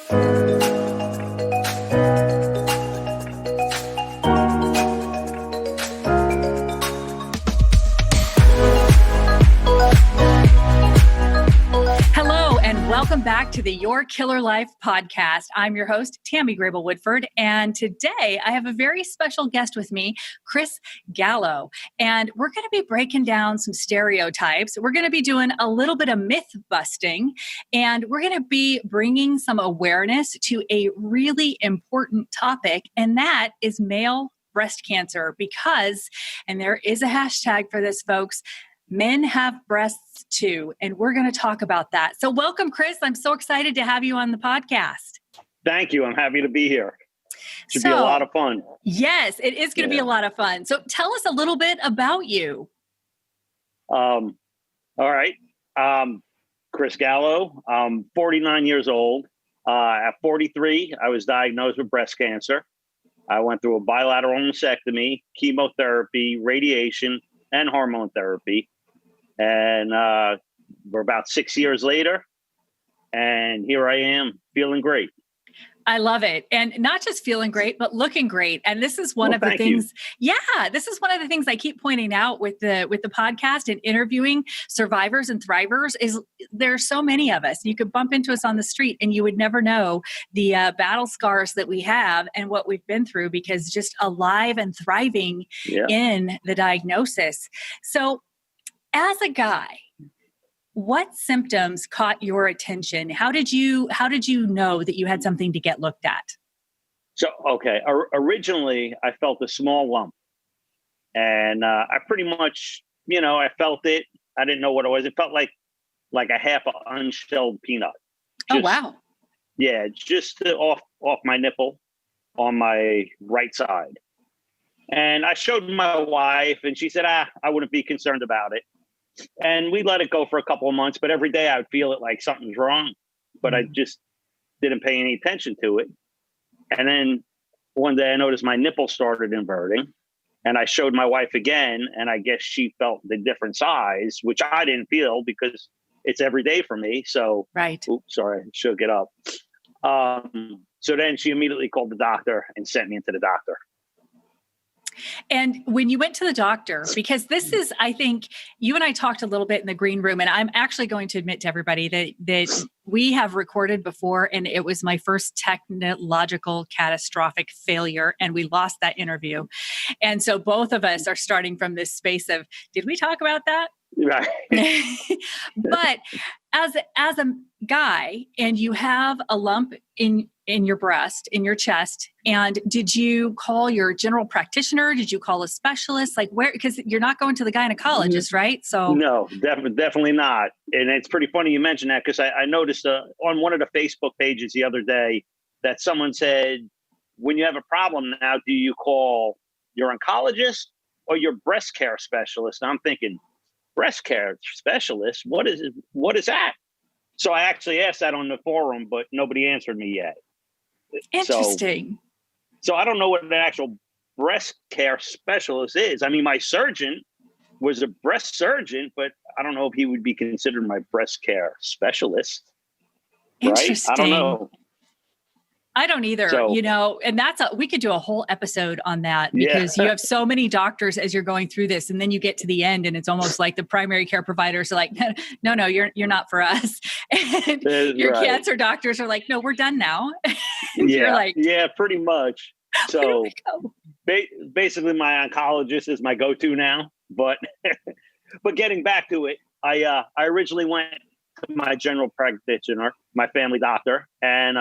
Welcome back to the Your Killer Life podcast. I'm your host, Tammey Woodford, and today I have a very special guest with me, Chris Gallo, and we're going to be breaking down some stereotypes. We're going to be doing a little bit of myth busting, and we're going to be bringing some awareness to a really important topic, and that is male breast cancer, because, and there is a hashtag for this, folks, men have breasts too, and we're going to talk about that. So welcome, Chris. I'm so excited to have you on the podcast. Thank you. I'm happy to be here. Should be a lot of fun. Yes, it is going to be a lot of fun. So tell us a little bit about you. All right. Chris Gallo. I'm 49 years old. At 43, I was diagnosed with breast cancer. I went through a bilateral mastectomy, chemotherapy, radiation, and hormone therapy. And we're about 6 years later, and here I am feeling great. I love it. And not just feeling great, but looking great. And this is one of the things, this is one of the things I keep pointing out with the podcast and interviewing survivors and thrivers is there's so many of us. You could bump into us on the street and you would never know the battle scars that we have and what we've been through, because just alive and thriving in the diagnosis. So as a guy, what symptoms caught your attention? How did you know that you had something to get looked at? So, originally I felt a small lump, and I pretty much, I felt it. I didn't know what it was. It felt like a half an unshelled peanut. Oh, wow. Yeah, just off my nipple on my right side. And I showed my wife, and she said, I wouldn't be concerned about it. And we let it go for a couple of months, but every day I would feel it like something's wrong, but I just didn't pay any attention to it. And then one day I noticed my nipple started inverting, and I showed my wife again, and I guess she felt the different size, which I didn't feel because it's every day for me. So, oops, sorry, I shook it up. So then she immediately called the doctor and sent me into the doctor. And when you went to the doctor, because this is, I think you and I talked a little bit in the green room, and I'm actually going to admit to everybody that we have recorded before, and it was my first technological catastrophic failure, and we lost that interview. And so both of us are starting from this space of, did we talk about that? Right. But as a guy, and you have a lump in your breast, in your chest, and did you call your general practitioner? Did you call a specialist? Like where? Because you're not going to the gynecologist, right? So no, definitely not. And it's pretty funny you mentioned that, because I noticed on one of the Facebook pages the other day that someone said, when you have a problem now, do you call your oncologist or your breast care specialist? And I'm thinking, breast care specialist? What is that? So I actually asked that on the forum, but nobody answered me yet. Interesting. So I don't know what an actual breast care specialist is. I mean, my surgeon was a breast surgeon, but I don't know if he would be considered my breast care specialist. Interesting. Right? I don't know. I don't either, and we could do a whole episode on that, because you have so many doctors as you're going through this, and then you get to the end and it's almost like the primary care providers are like, no, you're not for us. And your cancer doctors are like, no, we're done now. You're like, yeah, pretty much. So basically my oncologist is my go-to now, but getting back to it, I originally went to my general practitioner, my family doctor, and,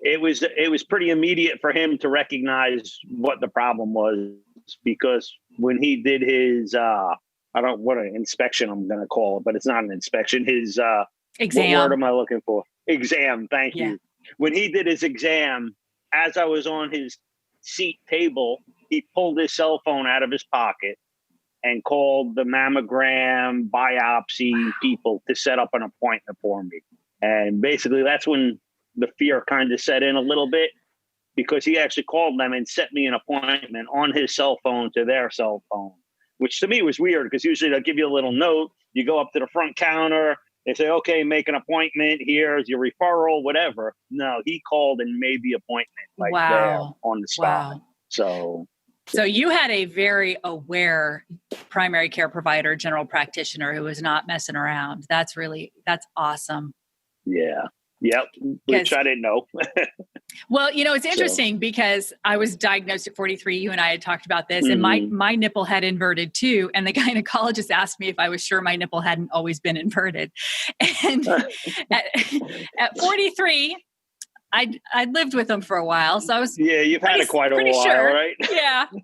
it was pretty immediate for him to recognize what the problem was, because when he did his, what an inspection I'm going to call it, but it's not an inspection. His, exam. What word am I looking for? Exam. Thank you. When he did his exam, as I was on his seat table, he pulled his cell phone out of his pocket and called the mammogram biopsy people to set up an appointment for me. And basically that's when the fear kind of set in a little bit, because he actually called them and set me an appointment on his cell phone to their cell phone, which to me was weird, because usually they'll give you a little note. You go up to the front counter, They say, okay, make an appointment. Here's your referral, whatever. No, he called and made the appointment there on the spot. Wow. So you had a very aware primary care provider, general practitioner who was not messing around. That's awesome. Yeah. Yep. Which I didn't know. Well, it's interesting because I was diagnosed at 43. You and I had talked about this, and my nipple had inverted too. And the gynecologist asked me if I was sure my nipple hadn't always been inverted. And at 43, I'd lived with them for a while. So I was you've had it quite a while, sure. right?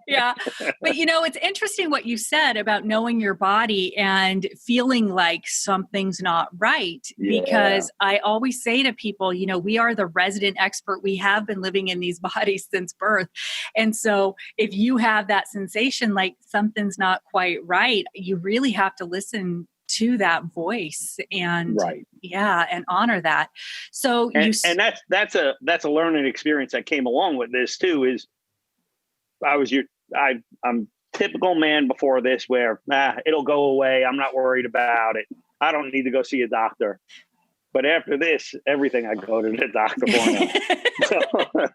Yeah. But it's interesting what you said about knowing your body and feeling like something's not right. Because I always say to people, we are the resident expert. We have been living in these bodies since birth. And so if you have that sensation like something's not quite right, you really have to listen to that voice and and honor that. So that's a learning experience that came along with this too. Is I'm typical man before this where it'll go away. I'm not worried about it. I don't need to go see a doctor. But after this, everything I go to the doctor for now.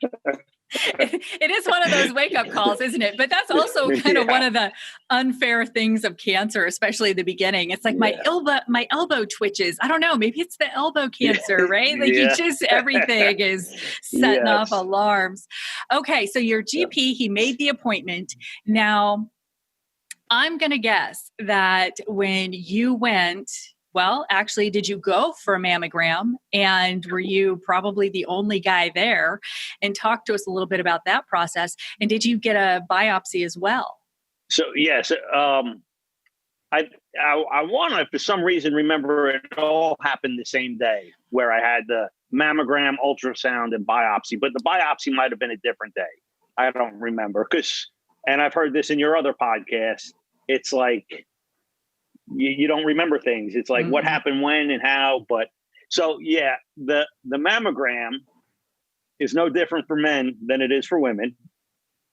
It is one of those wake-up calls, isn't it? But that's also kind of one of the unfair things of cancer, especially at the beginning. It's like my elbow twitches. I don't know. Maybe it's the elbow cancer, right? Like everything is setting off alarms. Okay, so your GP, he made the appointment. Now, I'm going to guess that when you went... Well, actually, did you go for a mammogram? And were you probably the only guy there? And talk to us a little bit about that process. And did you get a biopsy as well? So, yes. I want to, for some reason, remember it all happened the same day where I had the mammogram, ultrasound, and biopsy. But the biopsy might have been a different day. I don't remember. And I've heard this in your other podcast. It's like... You don't remember things. It's like what happened when and how. But so, the mammogram is no different for men than it is for women.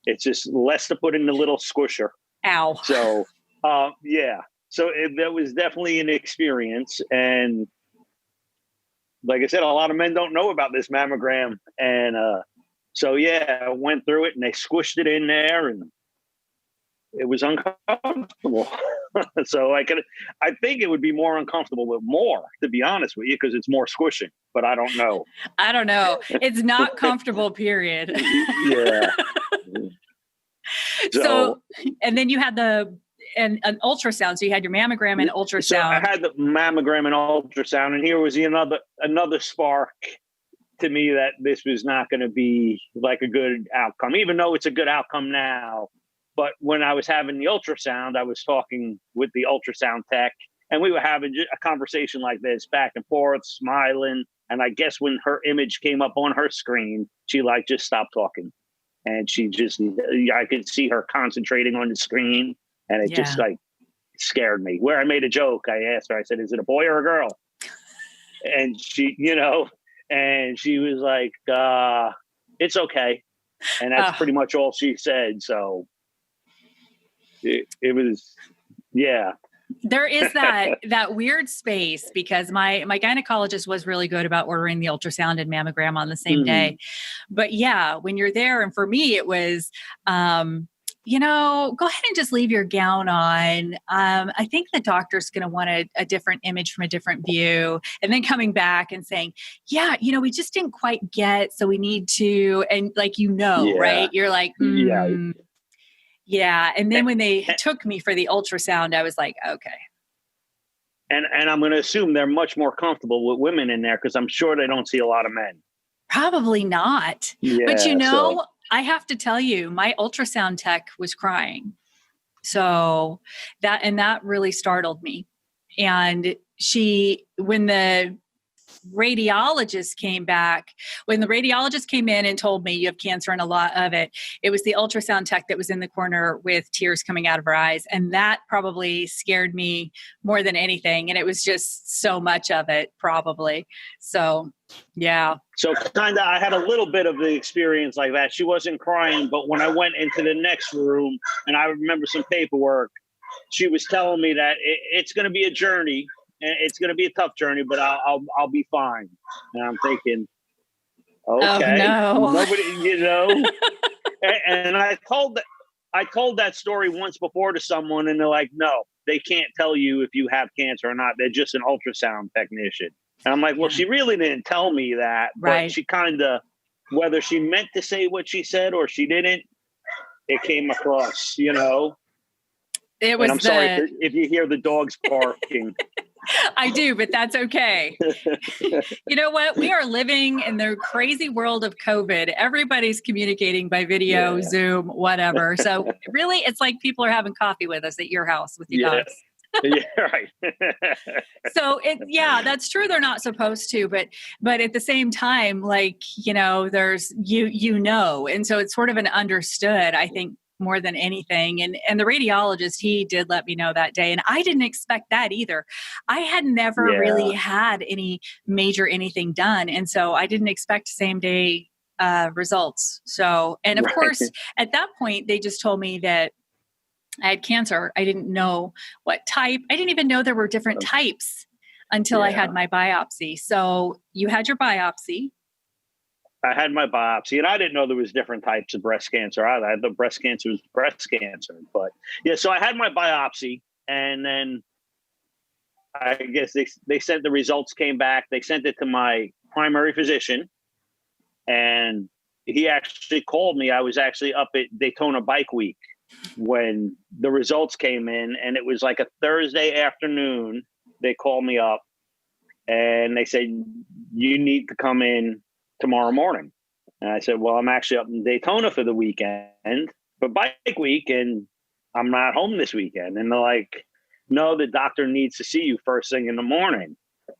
It's just less to put in the little squisher. Ow. So, So that was definitely an experience. And like I said, a lot of men don't know about this mammogram. And I went through it and they squished it in there and it was uncomfortable. So I think it would be more uncomfortable with more, to be honest with you, because it's more squishing, but I don't know. It's not comfortable, period. Yeah. So, and then you had an ultrasound. So you had your mammogram and ultrasound. So I had the mammogram and ultrasound, and here was another spark to me that this was not going to be like a good outcome, even though it's a good outcome now. But when I was having the ultrasound, I was talking with the ultrasound tech, and we were having a conversation like this, back and forth, smiling. And I guess when her image came up on her screen, she just stopped talking. And I could see her concentrating on the screen, and it just scared me. Where I made a joke, I asked her, I said, "Is it a boy or a girl?" And she, and she was like, "It's okay." And that's pretty much all she said. So it was, There is that weird space because my gynecologist was really good about ordering the ultrasound and mammogram on the same day. But when you're there, and for me, it was, go ahead and just leave your gown on. I think the doctor's going to want a different image from a different view. And then coming back and saying, we just didn't quite get, so we need to, and right? You're like, Yeah. And then when they took me for the ultrasound, I was like, okay. And I'm going to assume they're much more comfortable with women in there because I'm sure they don't see a lot of men. Probably not. Yeah, but I have to tell you, my ultrasound tech was crying. So that really startled me. And when the radiologist came in and told me you have cancer and a lot of it, it was the ultrasound tech that was in the corner with tears coming out of her eyes. And that probably scared me more than anything. And it was just so much of it, probably. So, yeah. So I had a little bit of the experience like that. She wasn't crying, but when I went into the next room and I remember some paperwork, she was telling me that it's going to be a journey. it's going to be a tough journey, but I'll be fine. And I'm thinking, Oh, okay, no. nobody, and I told that story once before to someone, and they're like, no, they can't tell you if you have cancer or not. They're just an ultrasound technician. And I'm like, well, she really didn't tell me that, but she kind of, whether she meant to say what she said or she didn't, it came across, It was. And I'm sorry if you hear the dogs barking. I do, but that's okay. You know what? We are living in the crazy world of COVID. Everybody's communicating by video, Zoom, whatever. So really, it's like people are having coffee with us at your house with your dogs. Yeah, right. So that's true. They're not supposed to, but at the same time, like, there's, and so it's sort of an understood, I think, more than anything. And the radiologist, he did let me know that day. And I didn't expect that either. I had never really had any major anything done. And so I didn't expect same day results. So, and of course, at that point, they just told me that I had cancer. I didn't know what type. I didn't even know there were different types until I had my biopsy. So you had your biopsy. I had my biopsy, and I didn't know there was different types of breast cancer. I thought breast cancer was breast cancer, but so I had my biopsy, and then I guess they sent the results, came back. They sent it to my primary physician, and he actually called me. I was actually up at Daytona Bike Week when the results came in, and it was like a Thursday afternoon. They called me up, and they said, you need to come in tomorrow morning. And I said, well, I'm actually up in Daytona for the weekend for Bike Week, and I'm not home this weekend. And they're like, no, the doctor needs to see you first thing in the morning.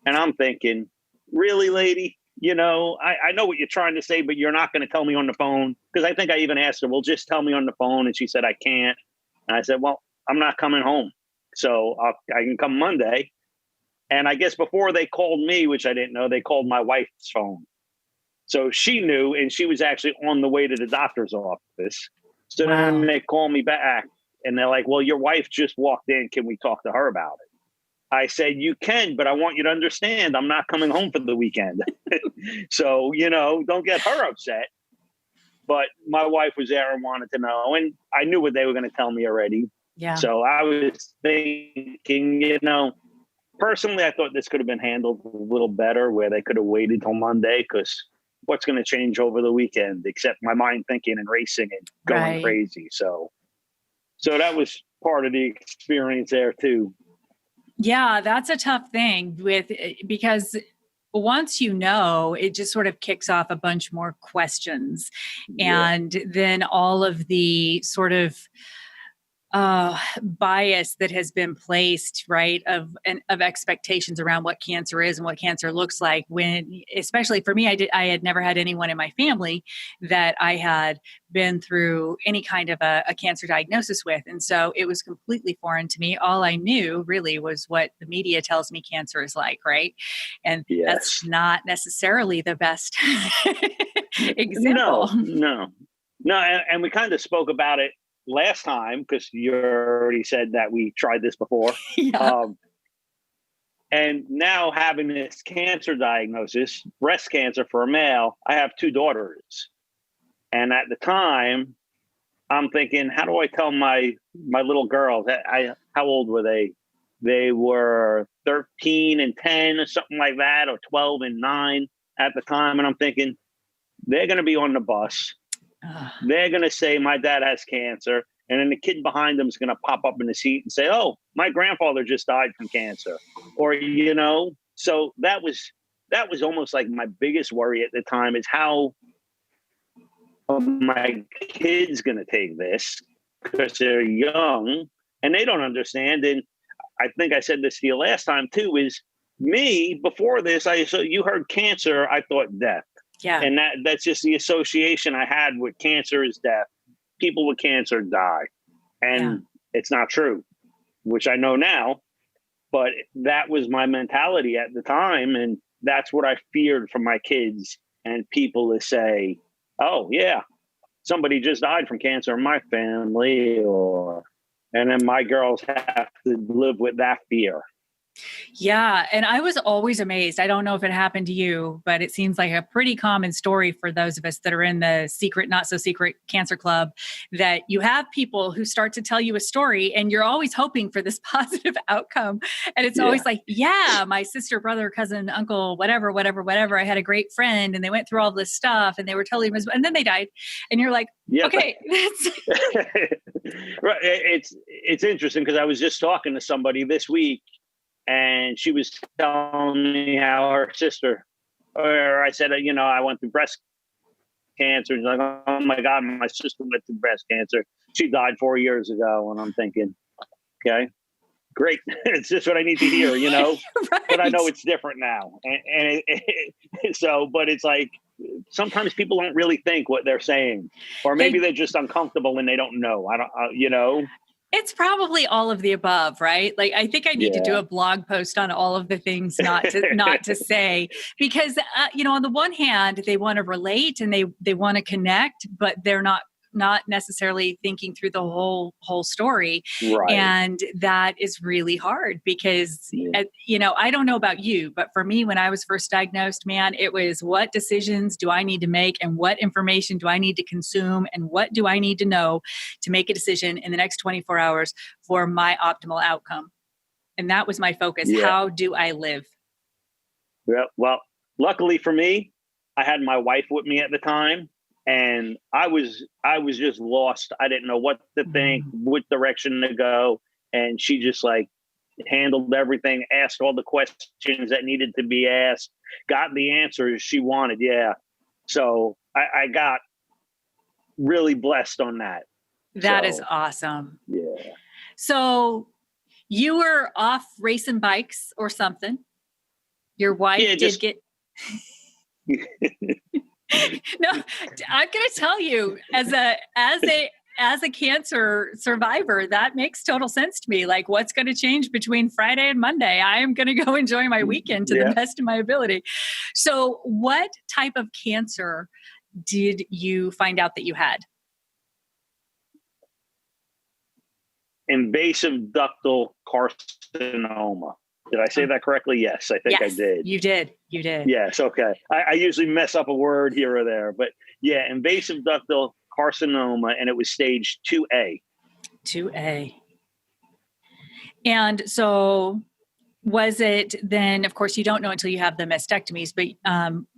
And I'm thinking, really, lady? I know what you're trying to say, but you're not going to tell me on the phone. Because I think I even asked her, well, just tell me on the phone. And she said, I can't. And I said, well, I'm not coming home. So I can come Monday. And I guess before they called me, which I didn't know, they called my wife's phone. So she knew, and she was actually on the way to the doctor's office. So then they call me back, and they're like, well, your wife just walked in. Can we talk to her about it? I said, you can, but I want you to understand, I'm not coming home for the weekend. So, don't get her upset. But my wife was there and wanted to know, and I knew what they were going to tell me already. Yeah. So I was thinking, personally, I thought this could have been handled a little better, where they could have waited till Monday, because what's going to change over the weekend except my mind thinking and racing and going crazy. So that was part of the experience there too. Yeah, that's a tough thing because once it just sort of kicks off a bunch more questions. And then all of the sort of bias that has been placed, right, of expectations around what cancer is and what cancer looks like. When, especially for me, I had never had anyone in my family that I had been through any kind of a cancer diagnosis with, and so it was completely foreign to me. All I knew really was what the media tells me cancer is like, right, and that's not necessarily the best example. No, and we kind of spoke about it last time, because you already said that we tried this before. And now having this cancer diagnosis, breast cancer for a male, I have 2 daughters. And at the time, I'm thinking, how do I tell my little girls? How old were they? They were 13 and 10 or something like that, or 12 and 9 at the time. And I'm thinking, they're going to be on the bus. They're going to say, my dad has cancer. And then the kid behind them is going to pop up in the seat and say, oh, my grandfather just died from cancer. Or, so that was almost like my biggest worry at the time, is how my kid's going to take this, because they're young and they don't understand. And I think I said this to you last time too, is me before this, you heard cancer, I thought death. Yeah. And that's just the association I had with cancer is death. People with cancer die. And it's not true, which I know now. But that was my mentality at the time. And that's what I feared for my kids and people to say, oh, yeah, somebody just died from cancer in my family. And then my girls have to live with that fear. Yeah. And I was always amazed. I don't know if it happened to you, but it seems like a pretty common story for those of us that are in the secret, not so secret cancer club, that you have people who start to tell you a story and you're always hoping for this positive outcome. And it's Yeah. always like, yeah, my sister, brother, cousin, uncle, whatever, whatever, whatever. I had a great friend and they went through all this stuff and they were totally miserable and then they died. And you're like, Yeah. okay, Right. It's interesting because I was just talking to somebody this week and she was telling me how her sister, or I said, I went through breast cancer. She's like, oh my God, my sister went through breast cancer. She died 4 years ago. And I'm thinking, okay, great. It's just what I need to hear, right. But I know it's different now. But it's like, sometimes people don't really think what they're saying, or maybe they're just uncomfortable and they don't know. It's probably all of the above, right? Like, I think I need to do Yeah. a blog post on all of the things not to say, because, on the one hand, they want to relate and they want to connect, but they're not necessarily thinking through the whole story. Right. And that is really hard because, I don't know about you, but for me, when I was first diagnosed, man, it was what decisions do I need to make and what information do I need to consume and what do I need to know to make a decision in the next 24 hours for my optimal outcome. And that was my focus. Yeah. How do I live? Yeah. Well, luckily for me, I had my wife with me at the time. And I was just lost. I didn't know what to think, what direction to go. And she just handled everything, asked all the questions that needed to be asked, got the answers she wanted. Yeah. So I got really blessed on that. That is awesome. Yeah. So you were off racing bikes or something. Your wife did get... No, I'm going to tell you, as a cancer survivor, that makes total sense to me. Like, what's going to change between Friday and Monday? I am going to go enjoy my weekend to the best of my ability. So what type of cancer did you find out that you had? Invasive ductal carcinoma. Did I say that correctly? Yes, I think I did. You did. Yes. Okay. I usually mess up a word here or there, but yeah, invasive ductal carcinoma, and it was stage 2A. 2A. And so was it then, of course, you don't know until you have the mastectomies, but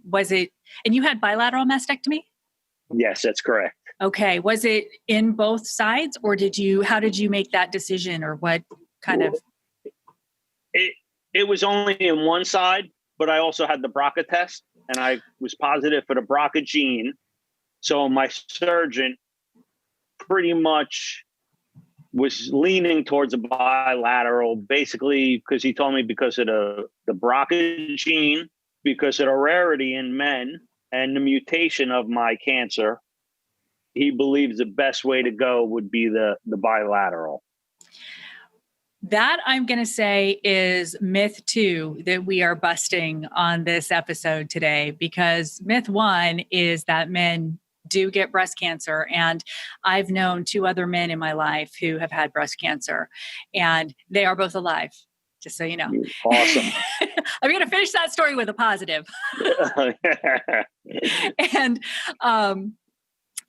was it, and you had bilateral mastectomy? Yes, that's correct. Okay. Was it in both sides or how did you make that decision or what kind of? It was only in one side, but I also had the BRCA test and I was positive for the BRCA gene. So my surgeon pretty much was leaning towards a bilateral, basically because he told me because of the BRCA gene, because of the rarity in men and the mutation of my cancer, he believes the best way to go would be the bilateral. That, I'm going to say, is myth 2 that we are busting on this episode today, because myth 1 is that men do get breast cancer. And I've known 2 other men in my life who have had breast cancer, and they are both alive, just so you know. Awesome. I'm going to finish that story with a positive. And,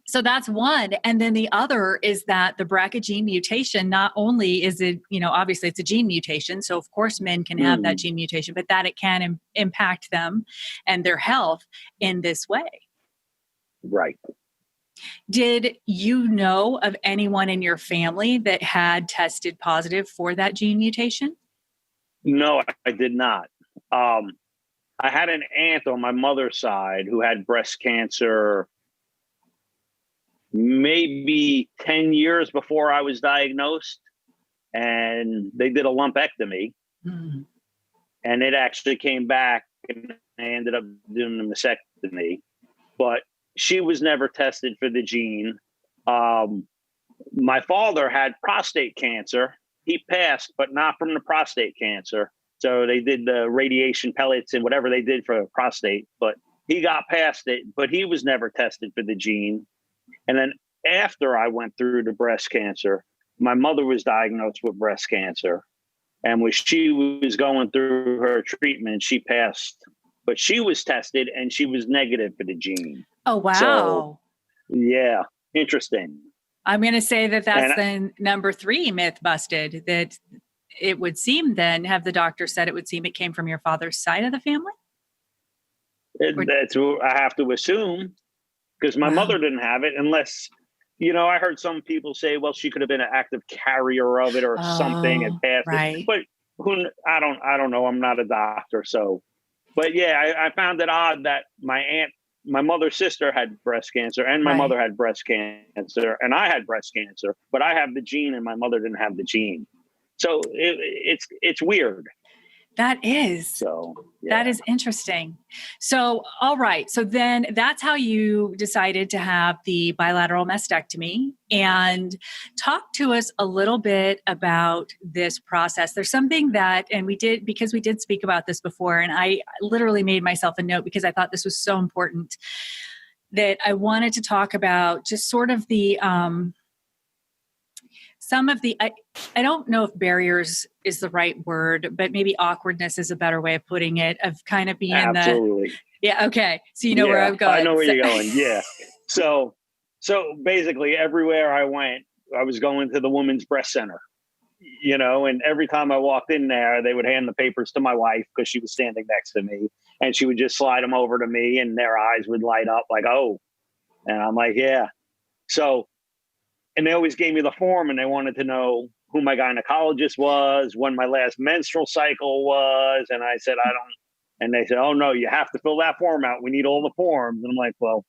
so that's one. And then the other is that the BRCA gene mutation, not only is it, obviously it's a gene mutation. So of course men can have that gene mutation, but that it can impact them and their health in this way. Right. Did you know of anyone in your family that had tested positive for that gene mutation? No, I did not. I had an aunt on my mother's side who had breast cancer maybe 10 years before I was diagnosed, and they did a lumpectomy and it actually came back and I ended up doing the mastectomy, but she was never tested for the gene. My father had prostate cancer. He passed, but not from the prostate cancer. So they did the radiation pellets and whatever they did for prostate, but he got past it, but he was never tested for the gene. And then after I went through the breast cancer, my mother was diagnosed with breast cancer. And when she was going through her treatment, she passed. But she was tested and she was negative for the gene. Oh, wow. So, yeah, interesting. I'm going to say that that's the number 3 myth busted, that it would seem then, have the doctor said it would seem it came from your father's side of the family? That's what I have to assume, because my mother didn't have it unless, I heard some people say, well, she could have been an active carrier of it or something and passed it. But I don't know. I'm not a doctor. So, but yeah, I found it odd that my mother's sister had breast cancer and my mother had breast cancer and I had breast cancer, but I have the gene and my mother didn't have the gene. So it's weird. That is. So that is interesting. So, all right. So then that's how you decided to have the bilateral mastectomy. And talk to us a little bit about this process. There's something that, and we did speak about this before, and I literally made myself a note because I thought this was so important, that I wanted to talk about just sort of the, some of the, I don't know if barriers is the right word, but maybe awkwardness is a better way of putting it, of kind of being Absolutely. Okay. So you know where I'm going. I know where you're going. Yeah. So basically everywhere I went, I was going to the women's breast center, and every time I walked in there, they would hand the papers to my wife because she was standing next to me and she would just slide them over to me and their eyes would light up like, oh, and I'm like, yeah. So, and they always gave me the form and they wanted to know who my gynecologist was, when my last menstrual cycle was. And I said, I don't. And they said, oh, no, you have to fill that form out. We need all the forms. And I'm like, well,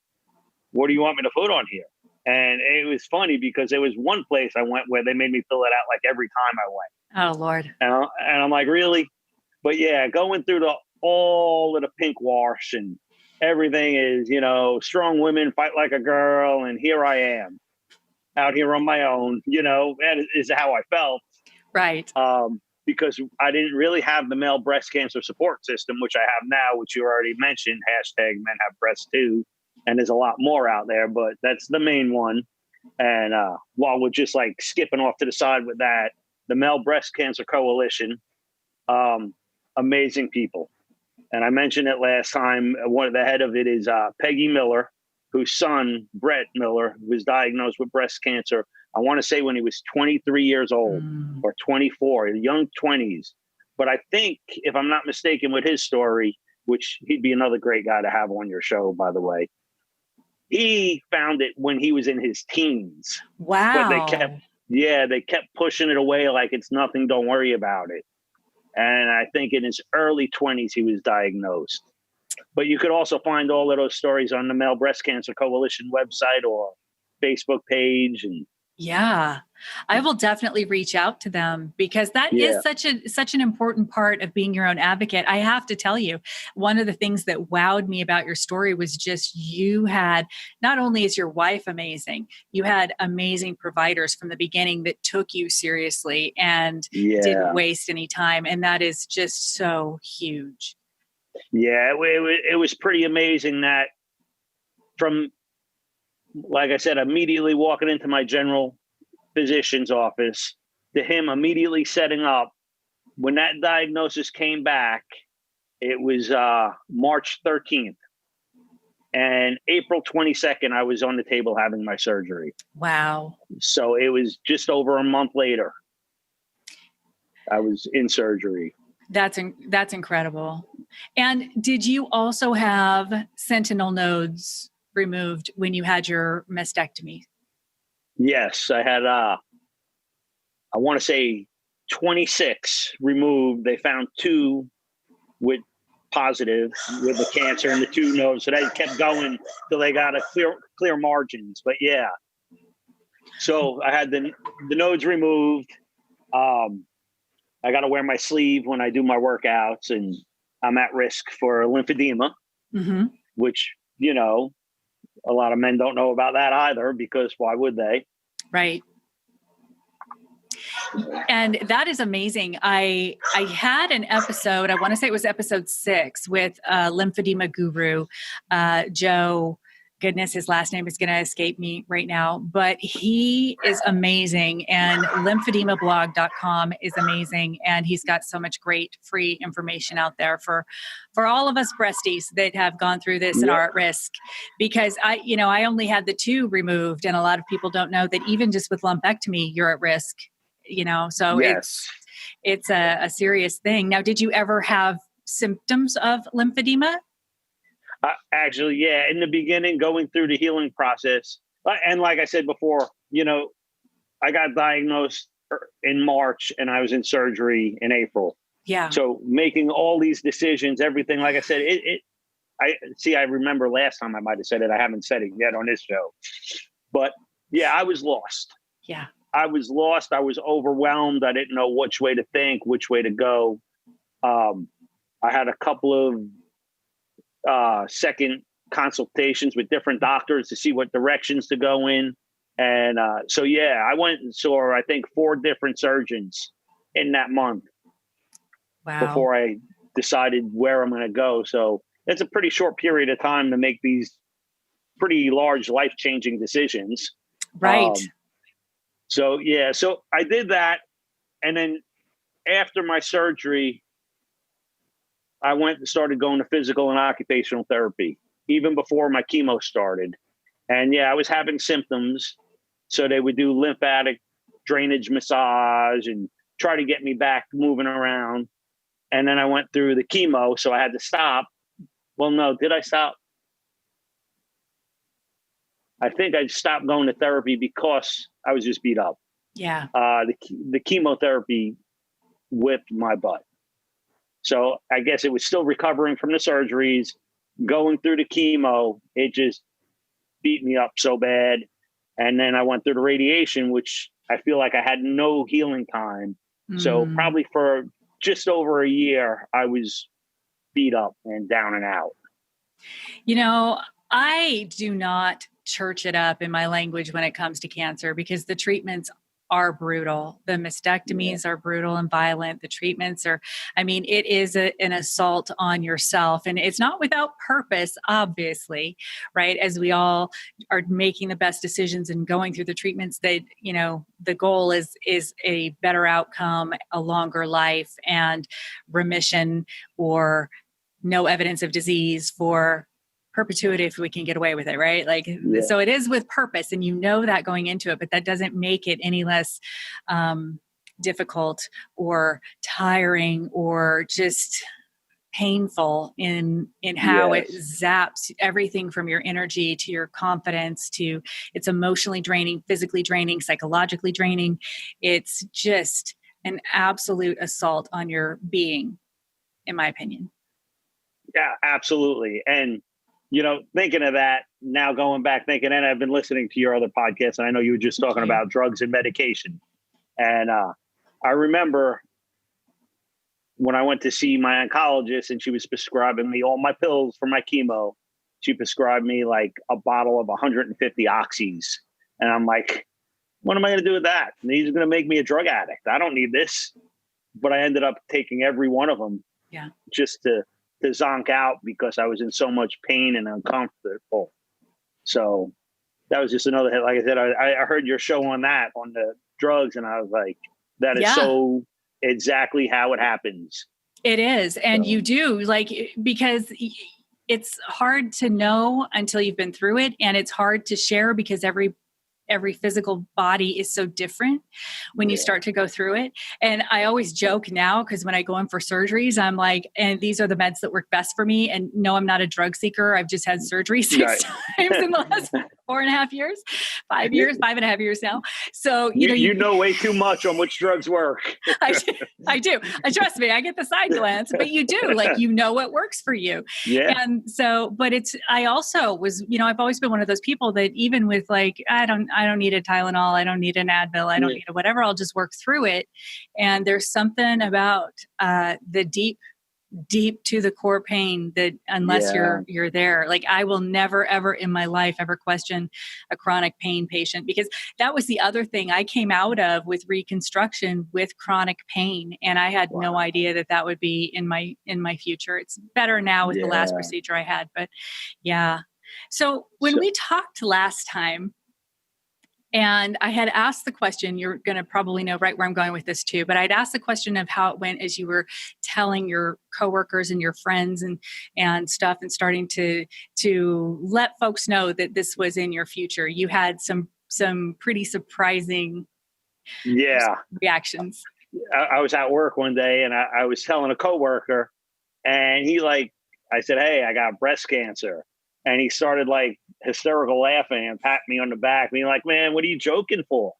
what do you want me to put on here? And it was funny because there was one place I went where they made me fill it out like every time I went. Oh, Lord. And I'm like, really? But yeah, going through all of the pink wash and everything is, strong women fight like a girl. And here I am out here on my own, that is how I felt. Right. Because I didn't really have the male breast cancer support system, which I have now, which you already mentioned, #MenHaveBreasts2. And there's a lot more out there, but that's the main one. And while we're just like skipping off to the side with that, the Male Breast Cancer Coalition, amazing people. And I mentioned it last time. One of the head of it is Peggy Miller, whose son, Brett Miller, was diagnosed with breast cancer, I want to say when he was 23 years old or 24, young 20s. But I think, if I'm not mistaken with his story, which he'd be another great guy to have on your show, by the way, he found it when he was in his teens. Wow. But they kept pushing it away like it's nothing, don't worry about it. And I think in his early 20s, he was diagnosed. But you could also find all of those stories on the Male Breast Cancer Coalition website or Facebook page. And yeah, I will definitely reach out to them because that is such an important part of being your own advocate. I have to tell you, one of the things that wowed me about your story was just you had, not only is your wife amazing, you had amazing providers from the beginning that took you seriously and didn't waste any time. And that is just so huge. Yeah, it was pretty amazing that from, like I said, immediately walking into my general physician's office to him immediately setting up. When that diagnosis came back, it was March 13th. And April 22nd, I was on the table having my surgery. Wow. So it was just over a month later. I was in surgery. That's incredible. And did you also have sentinel nodes removed when you had your mastectomy? Yes, I had, I want to say 26 removed. They found 2 with positive with the cancer and the 2 nodes. So they kept going till they got a clear margins. But yeah, so I had the nodes removed. I got to wear my sleeve when I do my workouts, and I'm at risk for lymphedema, which, a lot of men don't know about that either, because why would they? Right. And that is amazing. I had an episode, I want to say it was episode 6, with lymphedema guru, Joe goodness, his last name is going to escape me right now, but he is amazing. And lymphedemablog.com is amazing. And he's got so much great free information out there for all of us breasties that have gone through this and are at risk. Because I only had the 2 removed, and a lot of people don't know that even just with lumpectomy, you're at risk, so Yes. it's a serious thing. Now, did you ever have symptoms of lymphedema? Actually, yeah. In the beginning, going through the healing process, and like I said before, I got diagnosed in March, and I was in surgery in April. Yeah. So making all these decisions, everything, like I said, I remember last time I might have said it. I haven't said it yet on this show, but yeah, I was lost. Yeah. I was lost. I was overwhelmed. I didn't know which way to think, which way to go. I had a couple of second consultations with different doctors to see what directions to go in. And I went and saw, I think, 4 different surgeons in that month. Wow. Before I decided where I'm going to go. So it's a pretty short period of time to make these pretty large life-changing decisions. Right. So I did that. And then after my surgery, I went and started going to physical and occupational therapy, even before my chemo started. And I was having symptoms. So they would do lymphatic drainage massage and try to get me back moving around. And then I went through the chemo, so I had to stop. Well, no, did I stop? I think I stopped going to therapy because I was just beat up. Yeah. The chemotherapy whipped my butt. So I guess it was still recovering from the surgeries, going through the chemo. It just beat me up so bad. And then I went through the radiation, which I feel like I had no healing time. So probably for just over a year, I was beat up and down and out. I do not church it up in my language when it comes to cancer, because the treatments are brutal. The mastectomies are brutal and violent. The treatments are, it is an assault on yourself, and it's not without purpose, obviously, right? As we all are making the best decisions and going through the treatments, that, the goal is a better outcome, a longer life, and remission or no evidence of disease for perpetuity if we can get away with it, right? So it is with purpose, and that going into it, but that doesn't make it any less difficult or tiring or just painful in how it zaps everything from your energy to your confidence to it's emotionally draining, physically draining, psychologically draining. It's just an absolute assault on your being, in my opinion. Yeah, absolutely. And thinking of that, now going back thinking, and I've been listening to your other podcasts, and I know you were just talking about drugs and medication. And I remember when I went to see my oncologist and she was prescribing me all my pills for my chemo, she prescribed me like a bottle of 150 oxys. And I'm like, what am I going to do with that? And he's going to make me a drug addict. I don't need this. But I ended up taking every one of them just to zonk out because I was in so much pain and uncomfortable. So that was just another hit. Like I said, I heard your show on the drugs, and I was like, that is so exactly how it happens. It is. And you do, because it's hard to know until you've been through it, and it's hard to share because every physical body is so different when you start to go through it. And I always joke now, because when I go in for surgeries, I'm like, and these are the meds that work best for me. And no, I'm not a drug seeker. I've just had surgery 6 times in the last 4.5 years, 5 years, 5.5 years now. So, you know way too much on which drugs work. I do. Trust me, I get the side glance, but you do, what works for you. Yeah. And so, but I also was, I've always been one of those people that even with I don't need a Tylenol, I don't need an Advil, I don't need a whatever, I'll just work through it. And there's something about the deep to the core pain that unless you're there, I will never, ever in my life ever question a chronic pain patient, because that was the other thing I came out of with Reconstruction, with chronic pain. And I had no idea that would be in my future. It's better now with the last procedure I had, but So when So, we talked last time, and I had asked the question, you're going to probably know right where I'm going with this too, but I'd asked the question of how it went as you were telling your coworkers and your friends and stuff, and starting to let folks know that this was in your future. You had some pretty surprising yeah, reactions. I was at work one day and I was telling a coworker, and I said, "Hey, I got breast cancer." And he started like hysterical laughing and pat me on the back, being like, "Man, what are you joking for?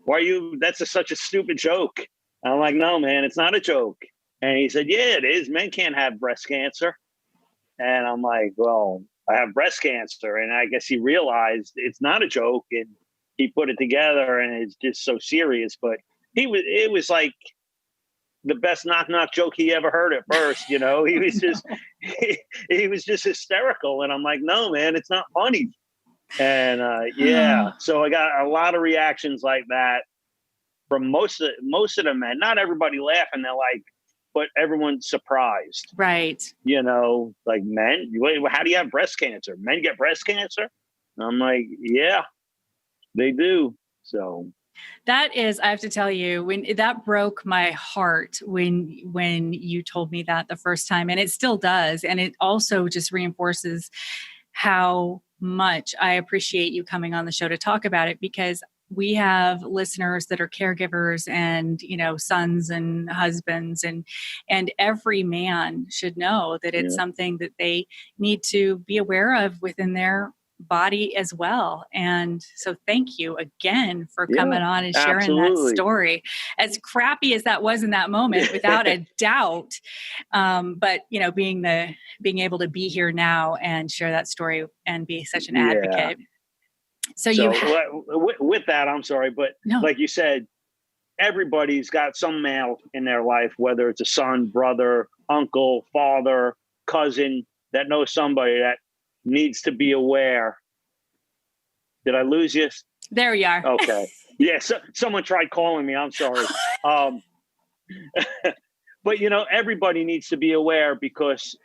Why are you, such a stupid joke." And I'm like, "No, man, it's not a joke." And he said, "Yeah, it is. Men can't have breast cancer." And I'm like, "Well, I have breast cancer." And I guess he realized it's not a joke, and he put it together, and it's just so serious. But it was like the best knock knock joke he ever heard at first. He was just, he was just hysterical. And I'm like, "No, man, it's not funny." And yeah, so I got a lot of reactions like that from most of the men. Not everybody laughing. They're like, but everyone's surprised. Right. Like, men, how do you have breast cancer? Men get breast cancer? And I'm like, yeah, they do. So That is, I have to tell you, when that broke my heart when you told me that the first time, and it still does. And it also just reinforces how much I appreciate you coming on the show to talk about it, because we have listeners that are caregivers and, sons and husbands, and every man should know that it's yeah, something that they need to be aware of within their body as well. And so thank you again for yeah, coming on and sharing that absolutely. story. As crappy as that was in that moment, without a doubt. But being able to be here now and share that story and be such an advocate. So with that, I'm sorry, but no. Like you said, everybody's got some male in their life, whether it's a son, brother, uncle, father, cousin, that knows somebody that needs to be aware. Did I lose you? There we are. Okay. Yeah. So, someone tried calling me. I'm sorry. But everybody needs to be aware, because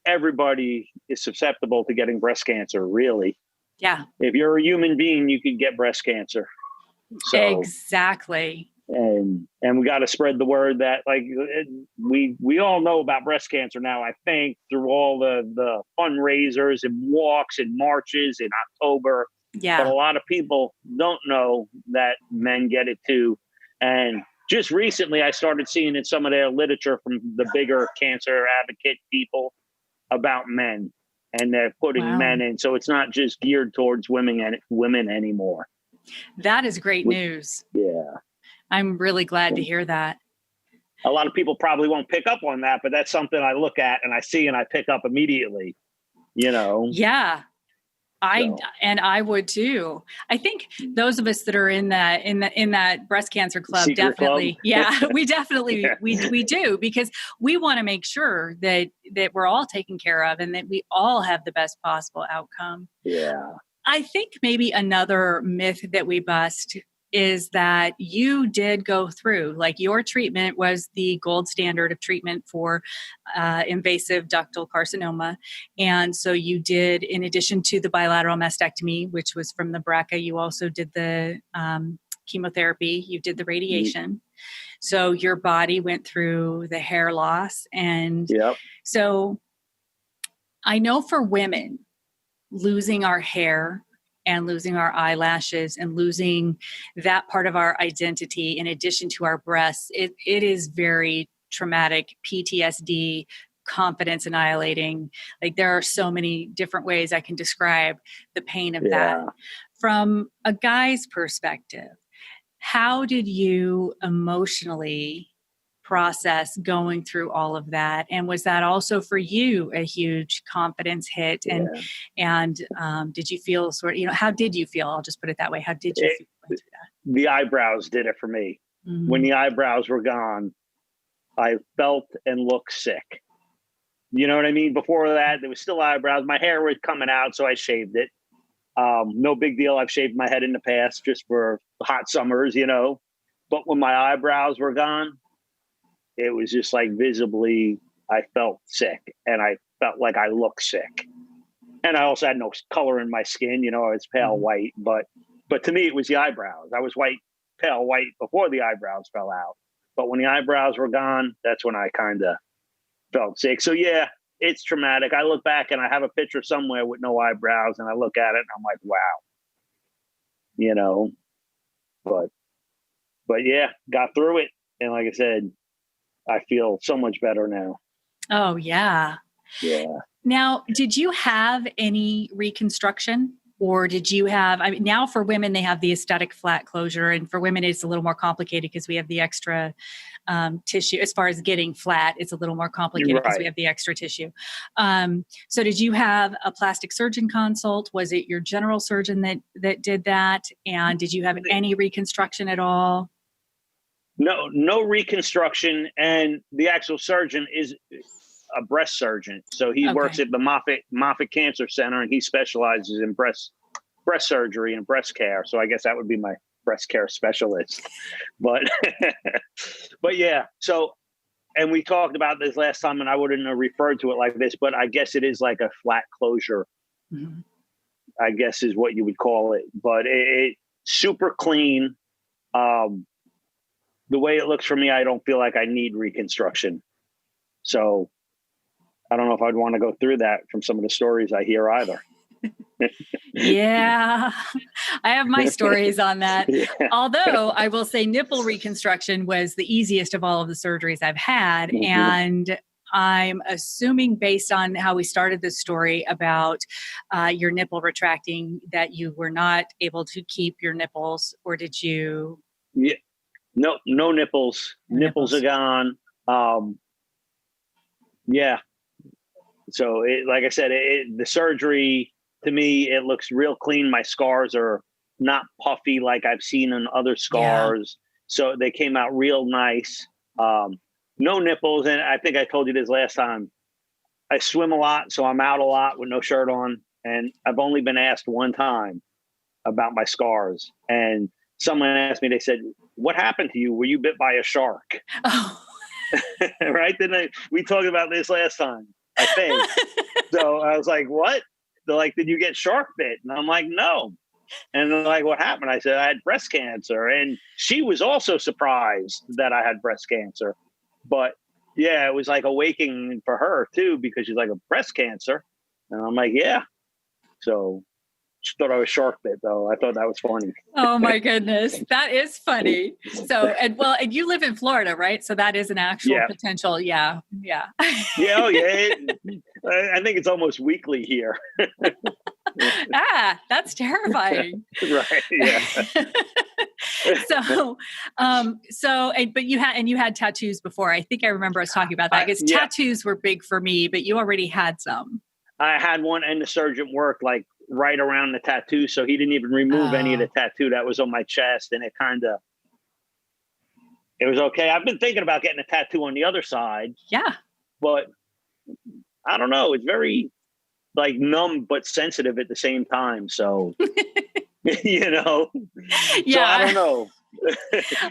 everybody is susceptible to getting breast cancer. Really. Yeah. If you're a human being, you can get breast cancer. So, exactly. And we got to spread the word that, like, we all know about breast cancer now, I think, through all the fundraisers and walks and marches in October. Yeah. But a lot of people don't know that men get it too. And just recently, I started seeing in some of their literature from the bigger cancer advocate people about men, and they're putting men in. So it's not just geared towards women anymore. That is great news. Yeah. I'm really glad to hear that. A lot of people probably won't pick up on that, but that's something I look at and I see and I pick up immediately, Yeah. I would too. I think those of us that are in that breast cancer club, secret definitely. Club. Yeah, we definitely, we do, because we want to make sure that we're all taken care of and that we all have the best possible outcome. Yeah. I think maybe another myth that we bust is that you did go through, like, your treatment was the gold standard of treatment for invasive ductal carcinoma. And so you did, in addition to the bilateral mastectomy, which was from the BRCA, you also did the chemotherapy, you did the radiation. So your body went through the hair loss. And so I know for women, losing our hair and losing our eyelashes and losing that part of our identity, in addition to our breasts, it is very traumatic, PTSD, confidence annihilating. Like, there are so many different ways I can describe the pain of that. From a guy's perspective, how did you emotionally process going through all of that? And was that also for you a huge confidence hit? And did you feel how did you feel? I'll just put it that way. How did you feel going through that? The eyebrows did it for me. Mm-hmm. When the eyebrows were gone, I felt and looked sick. You know what I mean? Before that, there was still eyebrows. My hair was coming out, so I shaved it. No big deal. I've shaved my head in the past just for hot summers, But when my eyebrows were gone, it was just like visibly, I felt sick, and I felt like I looked sick. And I also had no color in my skin, you know, it's pale white, but to me, it was the eyebrows. I was pale white before the eyebrows fell out. But when the eyebrows were gone, that's when I kind of felt sick. So yeah, it's traumatic. I look back and I have a picture somewhere with no eyebrows, and I look at it and I'm like, wow, you know, but yeah, got through it. And like I said, I feel so much better now. Oh, yeah. Yeah. Now, did you have any reconstruction? Or did you have, I mean, now for women, they have the aesthetic flat closure. And for women, it's a little more complicated because we have the extra tissue. As far as getting flat, it's a little more complicated because we have the extra tissue. So did you have a plastic surgeon consult? Was it your general surgeon that did that? And did you have any reconstruction at all? No reconstruction. And the actual surgeon is a breast surgeon. So he works at the Moffitt Cancer Center, and he specializes in breast surgery and breast care. So I guess that would be my breast care specialist. But yeah. So, and we talked about this last time, and I wouldn't have referred to it like this, but I guess it is like a flat closure, I guess is what you would call it. But it super clean. The way it looks for me, I don't feel like I need reconstruction. So I don't know if I'd want to go through that from some of the stories I hear either. Yeah, I have my stories on that. Yeah. Although I will say nipple reconstruction was the easiest of all of the surgeries I've had. And I'm assuming based on how we started this story about your nipple retracting that you were not able to keep your nipples, or did you? Yeah, no nipples. Nipples are gone. Yeah. So, like I said, the surgery, to me, it looks real clean. My scars are not puffy like I've seen in other scars. Yeah. So they came out real nice. No nipples. And I think I told you this last time. I swim a lot, so I'm out a lot with no shirt on. And I've only been asked one time about my scars. And someone asked me, they said, "What happened to you? Were you bit by a shark?" Oh. Right? We talked about this last time, I think. So I was like, "What?" They're like, "Did you get shark bit?" And I'm like, "No." And they're like, "What happened?" I said, "I had breast cancer." And she was also surprised that I had breast cancer. But yeah, it was like awakening for her too, because she's like, "A breast cancer?" And I'm like, "Yeah." So she thought I was shark bit, though. I thought that was funny. Oh my goodness, that is funny. So, and you live in Florida, right? So that is an actual potential. Yeah. Yeah. Oh yeah. I think it's almost weekly here. That's terrifying. Right. Yeah. But you had tattoos before. I think I remember us talking about that because tattoos were big for me, but you already had some. I had one, and the surgeon worked like right around the tattoo, so he didn't even remove any of the tattoo that was on my chest, and it was okay. I've been thinking about getting a tattoo on the other side. Yeah. But I don't know. It's very like numb but sensitive at the same time. So, you know. Yeah. So I don't know.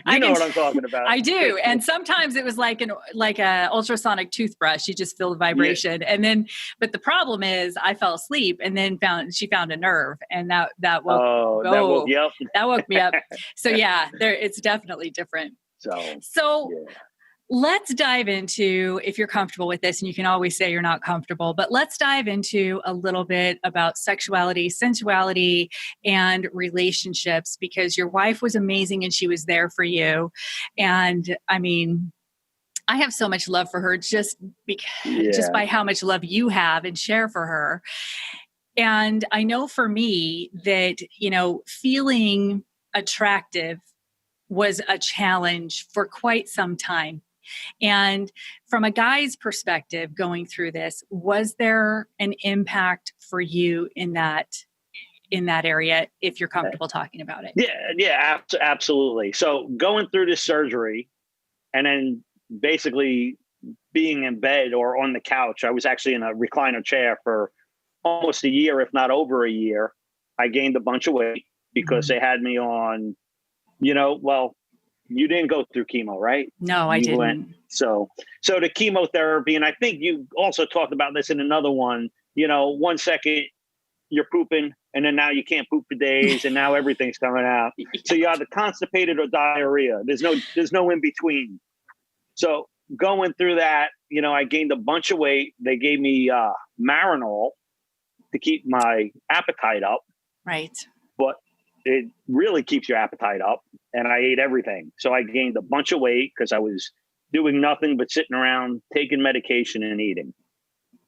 You know what I'm talking about. I do. And sometimes it was like a ultrasonic toothbrush. You just feel the vibration. Yeah. And then, but the problem is I fell asleep and then she found a nerve, and that woke me up. That woke me up. So yeah, it's definitely different. So yeah. Let's dive into, if you're comfortable with this, and you can always say you're not comfortable, but let's dive into a little bit about sexuality, sensuality, and relationships, because your wife was amazing and she was there for you. And I mean, I have so much love for her just by how much love you have and share for her. And I know for me that, feeling attractive was a challenge for quite some time. And from a guy's perspective going through this, was there an impact for you in that area, if you're comfortable talking about it? Yeah, absolutely. So going through this surgery and then basically being in bed or on the couch, I was actually in a recliner chair for almost a year, if not over a year. I gained a bunch of weight because they had me on, you didn't go through chemo, right? No, I didn't. So the chemotherapy, and I think you also talked about this in another one, 1 second you're pooping, and then now you can't poop for days, and now everything's coming out. So you either constipated or diarrhea. There's no in between. So going through that, I gained a bunch of weight. They gave me Marinol to keep my appetite up. Right. But it really keeps your appetite up. And I ate everything. So I gained a bunch of weight because I was doing nothing but sitting around, taking medication and eating.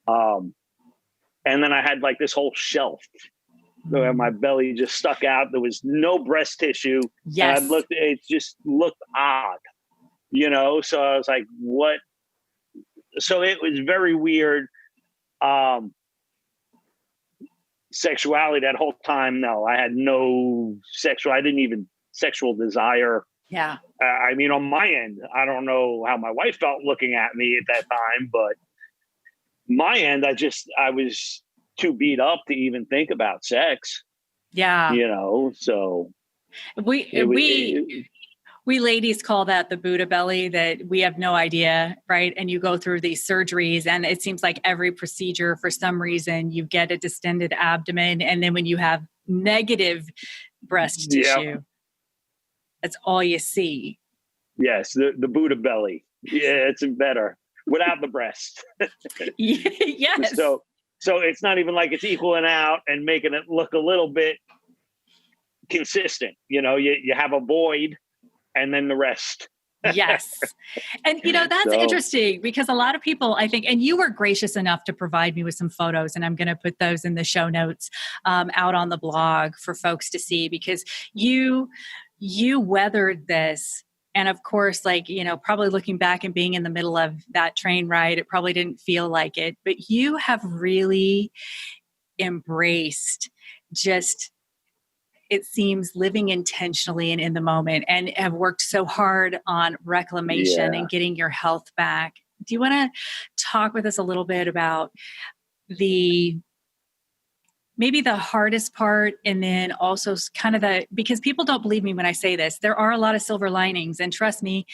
And then I had like this whole shelf where my belly just stuck out. There was no breast tissue. Yes. And it just looked odd, So I was like, what? So it was very weird. Sexuality that whole time, no, I had no I didn't even sexual desire. Yeah. I mean, on my end, I don't know how my wife felt looking at me at that time, but my end, I was too beat up to even think about sex. Yeah. So we ladies call that the Buddha belly, that we have no idea, right? And you go through these surgeries, and it seems like every procedure, for some reason, you get a distended abdomen. And then when you have negative breast tissue, that's all you see. Yes, the Buddha belly. Yeah, it's better without the breast. Yes. So it's not even like it's equaling out and making it look a little bit consistent. You have a void and then the rest. Yes. And, that's interesting, because a lot of people, I think, and you were gracious enough to provide me with some photos, and I'm going to put those in the show notes out on the blog for folks to see, because you weathered this. And of course, probably looking back and being in the middle of that train ride, it probably didn't feel like it, but you have really embraced just, it seems, living intentionally and in the moment, and have worked so hard on reclamation and getting your health back. Do you want to talk with us a little bit about maybe the hardest part, and then also kind of because people don't believe me when I say this, there are a lot of silver linings, and trust me,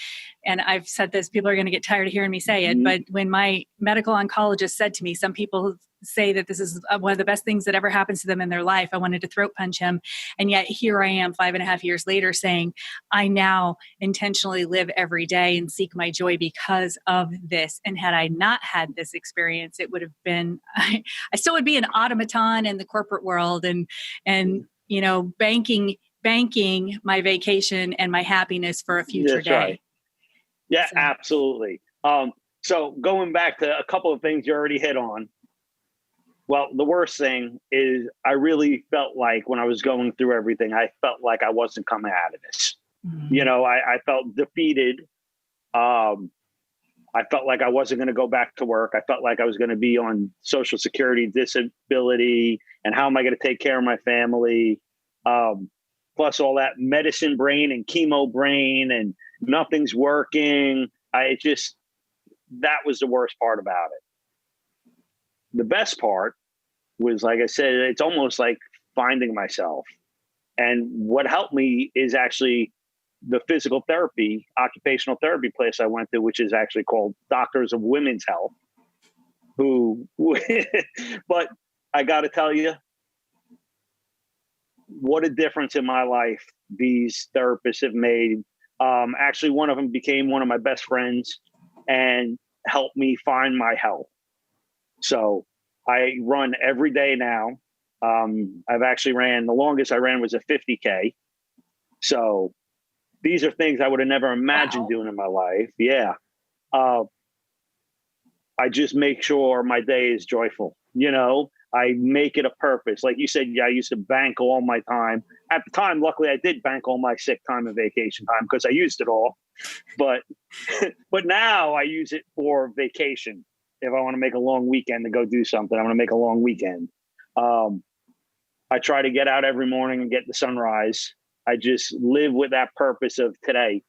and I've said this, people are going to get tired of hearing me say it, but when my medical oncologist said to me, some people say that this is one of the best things that ever happens to them in their life, I wanted to throat punch him. And yet here I am 5.5 years later saying, I now intentionally live every day and seek my joy because of this. And had I not had this experience, it would have been, I still would be an automaton in the corporate world and banking my vacation and my happiness for a future day. Right. Yeah, so. Absolutely. So going back to a couple of things you already hit on. Well, the worst thing is I really felt like when I was going through everything, I felt like I wasn't coming out of this. Mm-hmm. I felt defeated. I felt like I wasn't going to go back to work. I felt like I was going to be on Social Security disability, and how am I going to take care of my family? Plus all that medicine brain and chemo brain, and nothing's working. That was the worst part about it. The best part was, like I said, it's almost like finding myself. And what helped me is actually the physical therapy, occupational therapy place I went to, which is actually called Doctors of Women's Health. But I got to tell you, what a difference in my life these therapists have made. Actually, one of them became one of my best friends and helped me find my health. So I run every day now. I've actually the longest I ran was a 50K. So these are things I would have never imagined doing in my life. Yeah. I just make sure my day is joyful. I make it a purpose. Like you said, I used to bank all my time. At the time, luckily, I did bank all my sick time and vacation time because I used it all. But now I use it for vacation. If I want to make a long weekend to go do something, I'm going to make a long weekend. I try to get out every morning and get the sunrise. I just live with that purpose of today.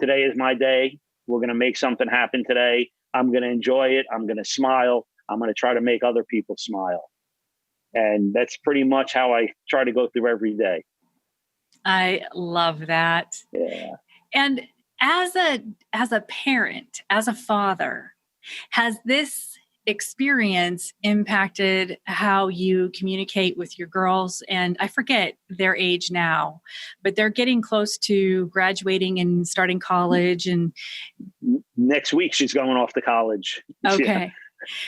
Today is my day. We're going to make something happen today. I'm going to enjoy it. I'm going to smile. I'm going to try to make other people smile. And that's pretty much how I try to go through every day. I love that. Yeah. And as a parent, as a father, has this experience impacted how you communicate with your girls? And I forget their age now, but they're getting close to graduating and starting college. And next week she's going off to college. okay.